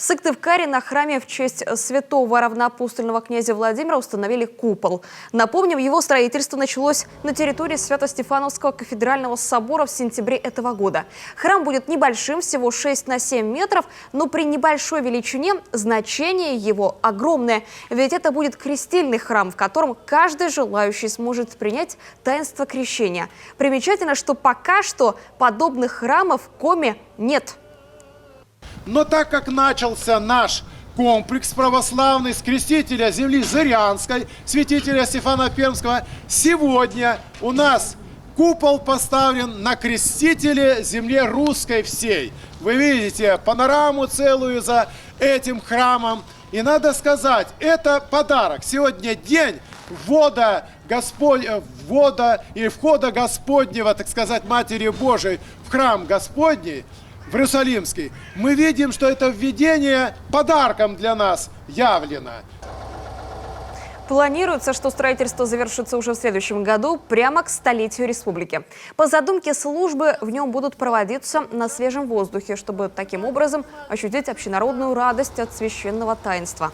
В Сыктывкаре на храме в честь святого равноапостольного князя Владимира установили купол. Напомним, его строительство началось на территории Свято-Стефановского кафедрального собора в сентябре этого года. Храм будет небольшим, всего 6 на 7 метров, но при небольшой величине значение его огромное. Ведь это будет крестильный храм, в котором каждый желающий сможет принять таинство крещения. Примечательно, что пока что подобных храмов в Коми нет. Но так как начался наш комплекс православный с крестителя земли Зырянской, святителя Стефана Пермского, сегодня у нас купол поставлен на крестителе земле русской всей. Вы видите панораму целую за этим храмом. И надо сказать, это подарок. Сегодня день ввода Господнего, так сказать, Матери Божией в храм Господний, в Иерусалимский. Мы видим, что это введение подарком для нас явлено. Планируется, что строительство завершится уже в следующем году, прямо к столетию республики. По задумке службы в нем будут проводиться на свежем воздухе, чтобы таким образом ощутить общенародную радость от священного таинства.